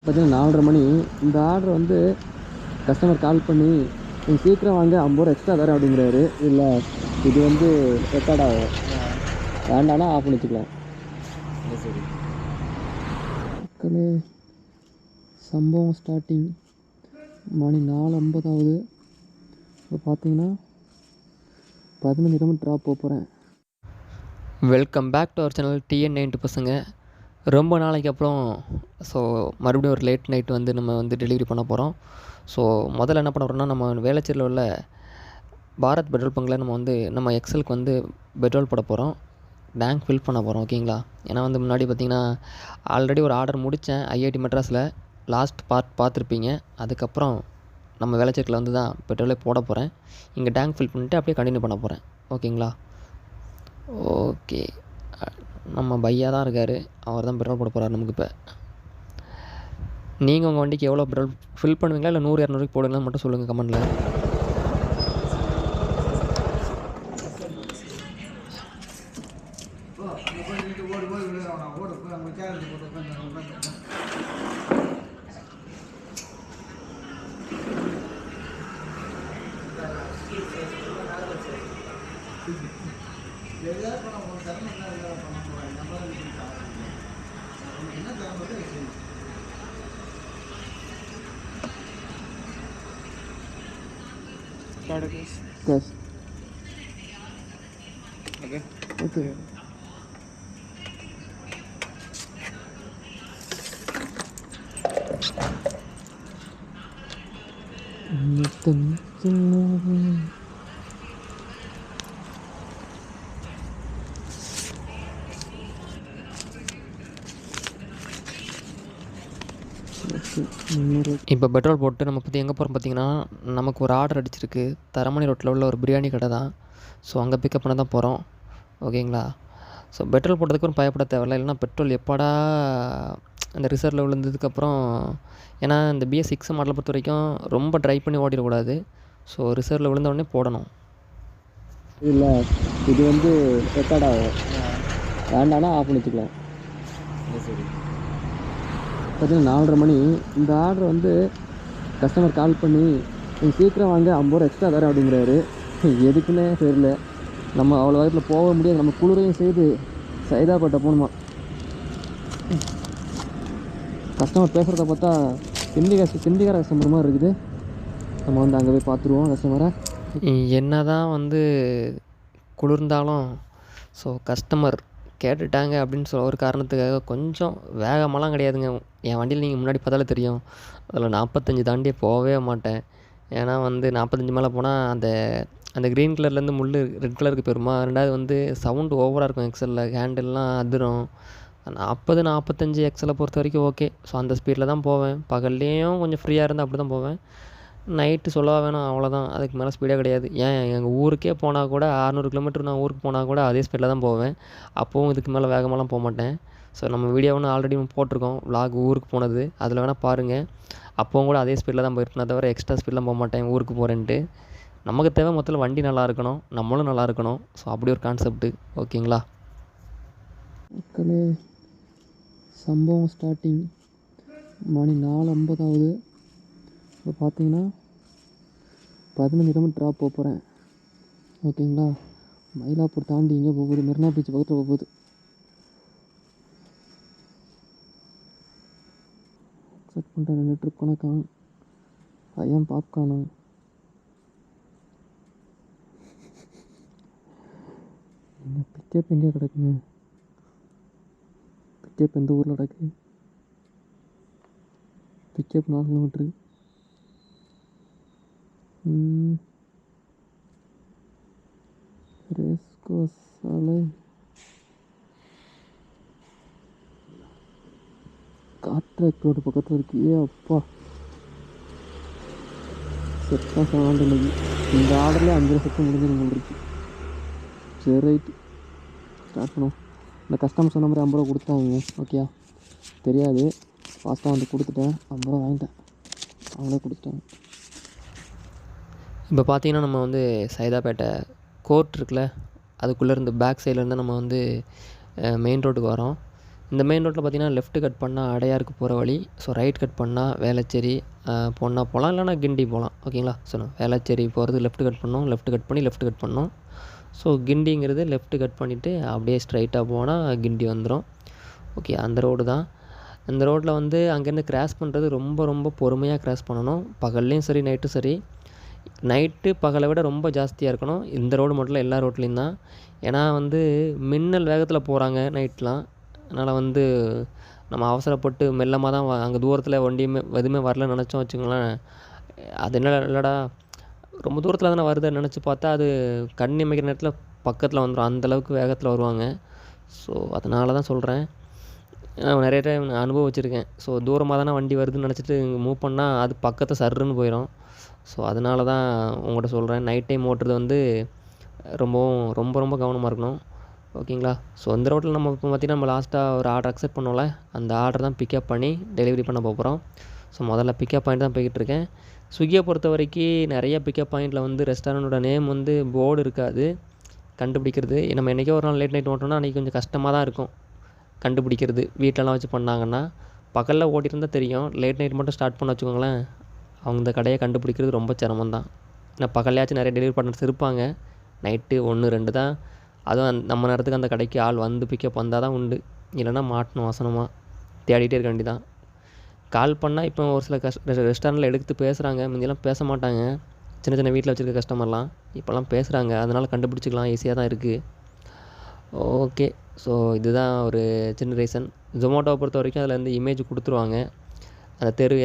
பார்த்தீங்கன்னா 4:30 மணி. இந்த ஆர்டர் வந்து கஸ்டமர் கால் பண்ணி நீங்கள் சீக்கிரம் வாங்க 50 ரூபா எக்ஸ்ட்ரா தரேன் அப்படிங்கிறாரு. இல்லை இது வந்து ரெக்கார்ட் ஆகும், வேண்டாம்னா ஆஃப் பண்ணி வச்சுக்கலாம். சரி மக்களே, சம்பவம் ஸ்டார்டிங் மணி 4:50 ஆகுது. இப்போ பார்த்தீங்கன்னா 15 கிலோமீட்டர் ட்ராப் போகிறேன். Welcome back to our channel TN92 பசங்க. ரொம்ப நாளைக்கு அப்புறம் மறுபடியும் ஒரு லேட் நைட் வந்து நம்ம வந்து டெலிவரி பண்ண போகிறோம். முதல்ல என்ன பண்ண போகிறோம்னா, நம்ம வேளச்சேரியில் உள்ள பாரத் பெட்ரோல் பங்கில் நம்ம எக்ஸலுக்கு வந்து பெட்ரோல் போட போகிறோம். டேங்க் ஃபில் பண்ண போகிறோம், ஓகேங்களா? ஏன்னா வந்து முன்னாடி பார்த்திங்கன்னா ஆல்ரெடி ஒரு ஆர்டர் முடித்தேன் IIT மெட்ராஸில். லாஸ்ட் பார்த்துருப்பீங்க. அதுக்கப்புறம் நம்ம வேளச்சேரியில் வந்து தான் பெட்ரோலே போட போகிறேன். இங்கே டேங்க் ஃபில் பண்ணிவிட்டு அப்படியே கண்டினியூ பண்ண போகிறேன், ஓகேங்களா? ஓகே, நம்ம பையா தான் இருக்கார். அவர் தான் பெட்ரோல் போட போகிறார் நமக்கு. இப்போ நீங்கள் உங்கள் வண்டிக்கு எவ்வளோ பெட்ரோல் ஃபில் பண்ணுவீங்களா, இல்லை 100-200 போடுவீங்களான்னு மட்டும் சொல்லுங்கள் கமெண்டில். Yes. Okay okay. இப்போ பெட்ரோல் போட்டு நம்ம பற்றி எங்கே போகிறோம் பார்த்தீங்கன்னா, நமக்கு ஒரு ஆர்டர் அடிச்சிருக்கு. தரமணி ரோட்டில் உள்ள ஒரு பிரியாணி கடை தான். அங்கே பிக்கப் பண்ண தான் போகிறோம், ஓகேங்களா? பெட்ரோல் போட்டதுக்கு ஒரு பயப்பட தேவையில்ல. இல்லைனா பெட்ரோல் எப்படா அந்த ரிசர்வில் விழுந்ததுக்கப்புறம், ஏன்னா இந்த BS6 மாடலை பொறுத்த வரைக்கும் ரொம்ப ட்ரை பண்ணி ஓடிடக்கூடாது. ரிசர்வில் விழுந்த உடனே போடணும். இல்லை இது வந்து ரெக்கார்ட் ஆகும், வேண்டாம்னா ஆஃப் பண்ணி வச்சுக்கலாம். சரி பார்த்தீங்கன்னா 4:30 மணி. இந்த ஆர்டர் வந்து கஸ்டமர் கால் பண்ணி நீங்கள் சீக்கிரம் வாங்க 50 ரூபா எக்ஸ்ட்ரா தரேன் அப்படிங்கிறாரு. எதுக்குன்னே தெரியல. நம்ம அவ்வளோ வேகத்தில் போக முடியாது. நம்ம குளிரையும் செய்து சைதாப்பேட்டை போகணுமா. கஸ்டமர் பேசுகிறத பார்த்தா ஹிந்திக்கார கஸ்டமர் மாதிரி இருக்குது. நம்ம வந்து அங்கே போய் பார்த்துருவோம் கஸ்டமரை. என்ன தான் வந்து குளிர்ந்தாலும் கஸ்டமர் கேட்டுட்டாங்க அப்படின்னு ஒரு காரணத்துக்காக கொஞ்சம் வேகமெல்லாம் கிடையாதுங்க. என் வண்டியில் நீங்கள் முன்னாடி பார்த்தாலே தெரியும், அதில் 45 தாண்டியே போகவே மாட்டேன். ஏன்னா வந்து 45 மேலே போனால் அந்த க்ரீன் கலர்லேருந்து முள் ரெட் கலருக்கு போயிருமா. ரெண்டாவது வந்து சவுண்டு ஓவராக இருக்கும் எக்ஸலில், ஹேண்டல்லாம் அதிரும். 40-45 எக்ஸலை பொறுத்த வரைக்கும் ஓகே. அந்த ஸ்பீடில் தான் போவேன். பகல்லையும் கொஞ்சம் ஃப்ரீயாக இருந்தால் அப்படி தான் போவேன். நைட்டு சொல்லவா வேணும், அவ்வளோதான். அதுக்கு மேலே ஸ்பீடே கிடையாது. ஏன் எங்கள் ஊருக்கே போனால் கூட 600 கிலோமீட்டர் நான் ஊருக்கு போனால் கூட அதே ஸ்பீடில் தான் போவேன். அப்போவும் இதுக்கு மேலே வேகமாகலாம் போக மாட்டேன். நம்ம வீடியோ ஒன்று ஆல்ரெடி போட்டிருக்கோம், விலாக் ஊருக்கு போனது. அதில் வேணால் பாருங்கள். அப்போவும் கூட அதே ஸ்பீடில் தான் போயிருக்கேன், தவிர எக்ஸ்ட்ரா ஸ்பீடெலாம் போக மாட்டேன் ஊருக்கு போகிறேன்ட்டு. நமக்கு தேவை மொத்தத்தில் வண்டி நல்லா இருக்கணும், நம்மளும் நல்லா இருக்கணும். அப்படி ஒரு கான்செப்ட்டு, ஓகேங்களா? மக்களே, சம்பவம் ஸ்டார்டிங் மணி 4:50 ஆகுது. இப்போ பார்த்தீங்கன்னா 15 கிலோமீட்டர் ட்ராப் போகிறேன், ஓகேங்களா? மயிலாப்பூர் தாண்டி இங்கே போகுது, மெரினா பீச் பக்கத்தில் போகுது. அக்செப்ட் பண்ணுற 2 ட்ரிப் கணக்கான் ஐயம் பாப்கார்னு. என்ன பிக்கப் எங்கே கிடக்குங்க? பிக்கப் எந்த ஊரில் கிடக்கு? Pickup 4 kilometre. ரேஸ்கோ சாலை, காட்ராக் ரோடு பக்கத்தில் இருக்கு. அப்பா செட்டாக சவாண்டு இன்னைக்கு. இந்த ஆர்டர்லேயே 5 செட்டு முடிஞ்சிடும் இருக்கு. சரி, ரைட்டு, ஸ்டார்ட் பண்ணுவோம். இந்த கஸ்டமர் சொன்ன மாதிரி 50 ரூபா கொடுத்தாங்க, ஓகே? தெரியாது, ஃபாஸ்ட்டாக வந்து கொடுத்துட்டேன். 50 ரூபா வாங்கிட்டேன், அவங்களே கொடுத்துட்டாங்க. இப்போ பார்த்தீங்கன்னா நம்ம வந்து சைதாப்பேட்டை கோர்ட் இருக்குல்ல, அதுக்குள்ளே இருந்து பேக் சைட்லேருந்து நம்ம வந்து மெயின் ரோட்டுக்கு வரோம். இந்த மெயின் ரோட்டில் பார்த்தீங்கன்னா லெஃப்ட் கட் பண்ணால் அடையாருக்கு போகிற வழி. ஸோ ரைட் கட் பண்ணால் வேளச்சேரி போனால் போகலாம், இல்லைனா கிண்டி போகலாம். ஓகேங்களா? ஸோ வேளச்சேரி போகிறது லெஃப்ட் கட் பண்ணோம், லெஃப்ட் கட் பண்ணி லெஃப்ட் கட் பண்ணோம். ஸோ கிண்டிங்கிறது லெஃப்ட் கட் பண்ணிவிட்டு அப்படியே ஸ்ட்ரைட்டாக போனால் கிண்டி வந்துடும். ஓகே, அந்த ரோடு தான். இந்த ரோட்டில் வந்து அங்கேருந்து கிராஸ் பண்ணுறது ரொம்ப ரொம்ப பொறுமையாக கிராஸ் பண்ணணும். பகல்லையும் சரி நைட்டும் சரி. நைட்டு பகலை விட ரொம்ப ஜாஸ்தியாக இருக்கணும். இந்த ரோடு மட்டும் இல்லை, எல்லா ரோட்லேயும் தான். ஏன்னா வந்து மின்னல் வேகத்தில் போகிறாங்க நைட்லாம். அதனால் வந்து நம்ம அவசரப்பட்டு மெல்லமாக தான் அங்கே தூரத்தில் வண்டியுமே எதுவுமே வரலன்னு நினச்சோம் வச்சுக்கோங்களேன், அது என்ன இல்லைடா ரொம்ப தூரத்தில் தானே வருதுன்னு நினச்சி பார்த்தா அது கண் இமைக்கிற நேரத்தில் பக்கத்தில் வந்துடும். அந்தளவுக்கு வேகத்தில் வருவாங்க. ஸோ அதனால தான் சொல்கிறேன். நான் நிறைய டைம் அனுபவிச்சிருக்கேன். ஸோ தூரமாக தானே வண்டி வருதுன்னு நினச்சிட்டு மூவ் பண்ணால் அது பக்கத்தை சர்ருன்னு போயிடும். ஸோ அதனால தான் உங்கள்கிட்ட சொல்கிறேன், நைட் டைம் ஓட்டுறது வந்து ரொம்ப ரொம்ப கவனமாக இருக்கணும். ஓகேங்களா? ஸோ இந்த ரோட்டில் நம்ம இப்போ பார்த்திங்கன்னா நம்ம லாஸ்ட்டாக ஒரு ஆர்டர் அக்செப்ட் பண்ணோம்ல, அந்த ஆர்டர் தான் பிக்கப் பண்ணி டெலிவரி பண்ண போகிறோம். ஸோ முதல்ல பிக்கப் பாயிண்ட் தான் போய்கிட்டுருக்கேன். ஸ்விக்கியை பொறுத்த வரைக்கும் நிறைய பிக்கப் பாயிண்டில் வந்து ரெஸ்டாரண்ட்டோட நேம் வந்து போர்டு இருக்காது கண்டுபிடிக்கிறது. நம்ம என்றைக்கோ ஒரு நாள் லேட் நைட் ஓட்டோம்னா அன்றைக்கி கொஞ்சம் கஷ்டமாக தான் இருக்கும் கண்டுபிடிக்கிறது. வீட்டிலலாம் வச்சு பண்ணாங்கன்னா பகலில் ஓட்டியிருந்தா தெரியும். லேட் நைட் மட்டும் ஸ்டார்ட் பண்ண வச்சுக்கோங்களேன், அவங்க இந்த கடையை கண்டுபிடிக்கிறது ரொம்ப சிரமம் தான். ஏன்னா பகல்லையாச்சும் நிறைய டெலிவரி பார்ட்னர்ஸ் இருப்பாங்க, நைட்டு 1 2 தான். அதுவும் நம்ம நேரத்துக்கு அந்த கடைக்கு ஆள் வந்து பிக்கப் வந்தால் தான் உண்டு, இல்லைனா மாட்டணும் வசனமாக தேடிகிட்டே இருக்க வேண்டி தான். கால் பண்ணால் இப்போ ஒரு சில ரெஸ்டாரண்ட்டில் எடுத்து பேசுகிறாங்க, முந்தியெல்லாம் பேச மாட்டாங்க. சின்ன சின்ன வீட்டில் வச்சுருக்க கஸ்டமர்லாம் இப்போல்லாம் பேசுகிறாங்க, அதனால் கண்டுபிடிச்சிக்கலாம், ஈஸியாக தான் இருக்குது. ஓகே, ஸோ இதுதான் ஒரு சின்ன ரீசன். ஜொமேட்டோவை பொறுத்த வரைக்கும் அதில் வந்து இமேஜ் கொடுத்துருவாங்க. அந்த தெரு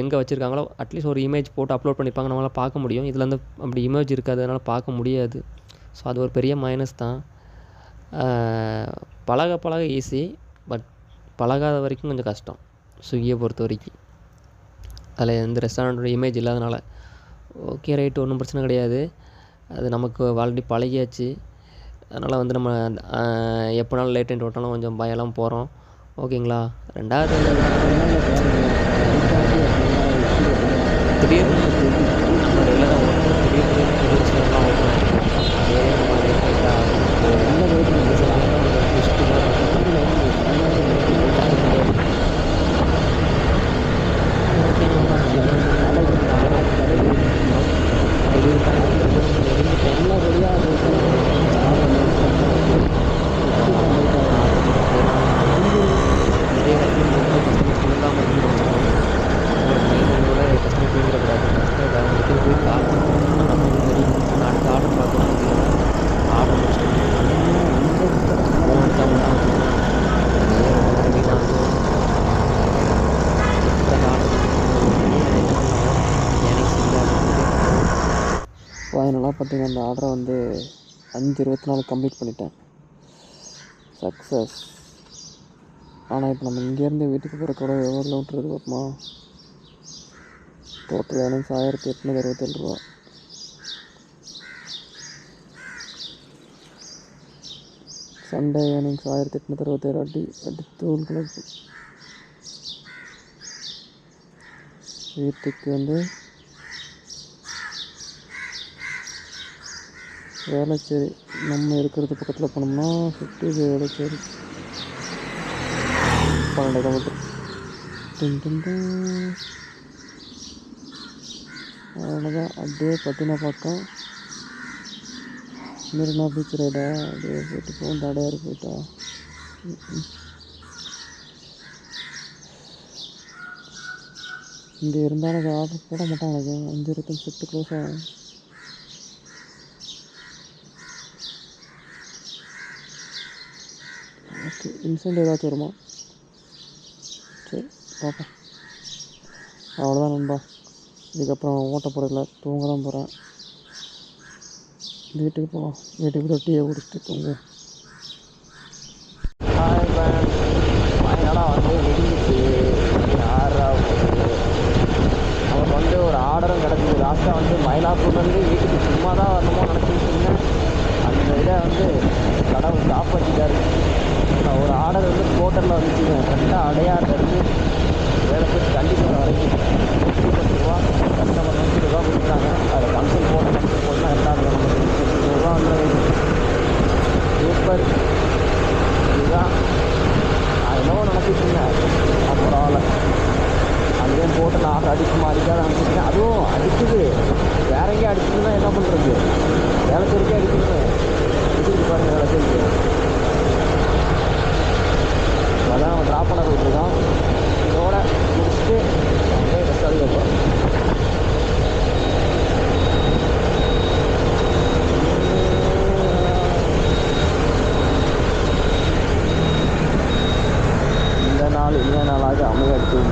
எங்கே வச்சுருக்காங்களோ அட்லீஸ்ட் ஒரு இமேஜ் போட்டு அப்லோட் பண்ணிப்பாங்க, நம்மளால் பார்க்க முடியும். இதில் வந்து அப்படி இமேஜ் இருக்காது, அதனால் பார்க்க முடியாது. ஸோ அது ஒரு பெரிய மைனஸ் தான். பழக ஈஸி, பட் பழகாத வரைக்கும் கொஞ்சம் கஷ்டம் ஸ்விக்கியை பொறுத்த வரைக்கும். அதில் எந்த ரெஸ்டாரண்ட்டோட இமேஜ் இல்லாதனால. ஓகே ரைட்டு, ஒன்றும் பிரச்சனை கிடையாது. அது நமக்கு ஆல்ரெடி பழகியாச்சு. அதனால் வந்து நம்ம எப்போனாலும் லேட் நைட் ஓட்டாலும் கொஞ்சம் பயம்லாம் போகிறோம். ஓகேங்களா? ரெண்டாவது திடீர்னு நம்ம ரெகுலராக ஓட்டணும், திடீர்னு டூரிஸ்ட்லாம் ஓட்டணும், அதே நம்ம லேட் நைட்டாக ஃபைனலாக பார்த்தீங்கன்னா அந்த ஆர்டரை வந்து 5:24 கம்ப்ளீட் பண்ணிட்டேன். சக்ஸஸ். ஆனால் இப்போ நம்ம இங்கேருந்து வீட்டுக்கு போகிற கூட எவ்வளோ கிலோமீட்டர் இருக்கு பார்ப்போமா? டோட்டல் எனக்கு 1867 ரூபா. சண்டே எனக்கு 1867 அடித்து கிளம்பு. வீட்டுக்கு வந்து வேளச்சேரி நம்ம இருக்கிறது பக்கத்தில் போனோம்னா 50 வேளச்சேரி 12 கிலோமீட்டர். அவ்வளோதான். அப்படியே பத்தினா பக்கம் மெரினா பீச் ரைடா அப்படியே போயிட்டு போகும். தடையாறு போயிட்டா இங்கே இருந்தாலும் எனக்கு ஆர்டர் போட மாட்டாங்க. எனக்கு 5:25 ஷிஃப்ட் க்ளோஸ் ஆகும். ஓகே, இன்சென்ட் ஏதாச்சும் வருமா? சரி பார்ப்போம். அவ்வளோதான் நண்பா. இதுக்கப்புறம் ஓட்ட போகிறதில்ல, தூங்க தான் போகிறேன். வீட்டுக்கு போகலாம். வீட்டுக்கு போய் டீயை குடிச்சிட்டு தூங்க. ஃபைனலாக வந்து விடிஞ்சிச்சு. 6 நமக்கு வந்து ஒரு ஆர்டரும் கிடச்சிது. லாஸ்ட்டாக வந்து மயிலாப்பூர்லேருந்து வீட்டுக்கு சும்மா தான் வரணுமோ நினச்சிட்டு இருந்தேன். அந்த இதை வந்து கடவுள் காப்பாற்றிட்டாரு. ஒரு ஆர்டர் வந்து ஹோட்டலில் வந்துச்சுங்க. கரெக்டாக அடையாறுலேருந்து வேலைக்கு கண்டிப்பாக வரைக்கும் 10 ரூபா, கஸ்டமர் 20 ரூபா கொடுக்குறாங்க. அதில் ஃபங்க்ஷன் போட்டுனா எல்லாரும் நமக்கு 20 ரூபா வந்து சூப்பர். இதுதான் போட்டு நான் அடிக்குமா அடிக்காத அனுப்பிச்சிருக்கேன். அதுவும் அடிக்குது, வேற எங்கேயும் அடிச்சுதுன்னா என்ன பண்ணுறது? வேளச்சேரிக்கே அடிக்குது. அடிச்சுட்டு பாருங்கள் வேளச்சேரிக்கு. அதான் அவன் ட்ராப் பண்ண போயிட்டுருக்கான். இதோட முடிச்சுட்டு அப்படியே ரெஸ்ட் அதுக்கப்புறம் இந்த நாள் இனிய நாளாக அமையட்டும்.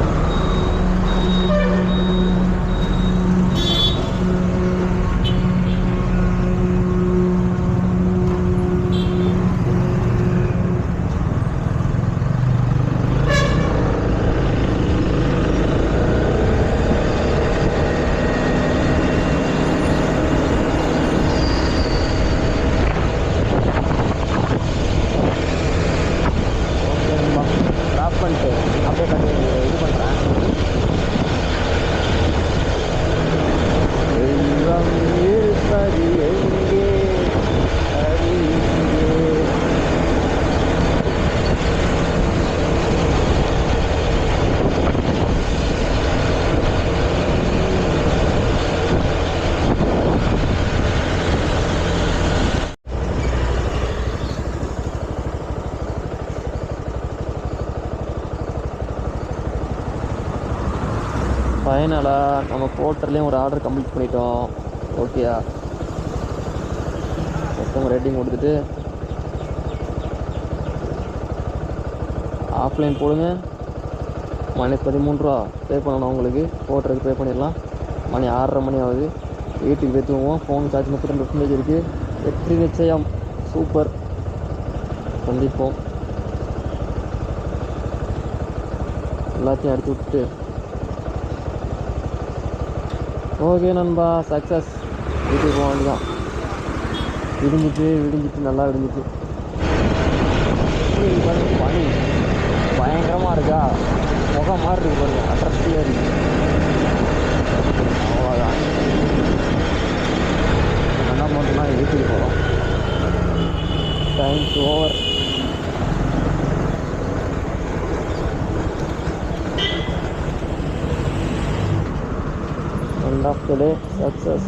ட்ராப் பண்ணிட்டு அப்படியே கட்டி இது பண்ணுறேன். தெய்வம் இருப்பது எங்கே, அது இங்கே. ஃபைனலாக நம்ம போர்ட்டர்லேயும் ஒரு ஆர்டர் கம்ப்ளீட் பண்ணிட்டோம். ஓகேயா, மொத்தம் ரேட்டிங் கொடுத்துட்டு ஆஃப்லைன் போடுங்க. -13 ரூபா பே பண்ணணும் உங்களுக்கு. போர்ட்டருக்கு பே பண்ணிடலாம். மணி 6:30 மணி ஆகுது. வீட்டுக்கு போய் தூங்குவோம். ஃபோன் சார்ஜ் 32% இருக்குது. வெற்றி நிச்சயம். சூப்பர், சந்திப்போம். எல்லாத்தையும் அடித்து விட்டுட்டு ஓகே நண்பா, சக்ஸஸ். வீட்டுக்கு போக வேண்டியதான். விடிஞ்சிட்டு நல்லா விடிஞ்சிட்டு. பனி பயங்கரமாக இருக்கா, முகம் மாதிரி இருக்கு பாருங்க, அட்ரஸ்டியாக இருக்கு. அவ்வளோதான், என்ன பண்ணுறோம்னா வீட்டுக்கு போகிறோம். Times over. End of the day, success.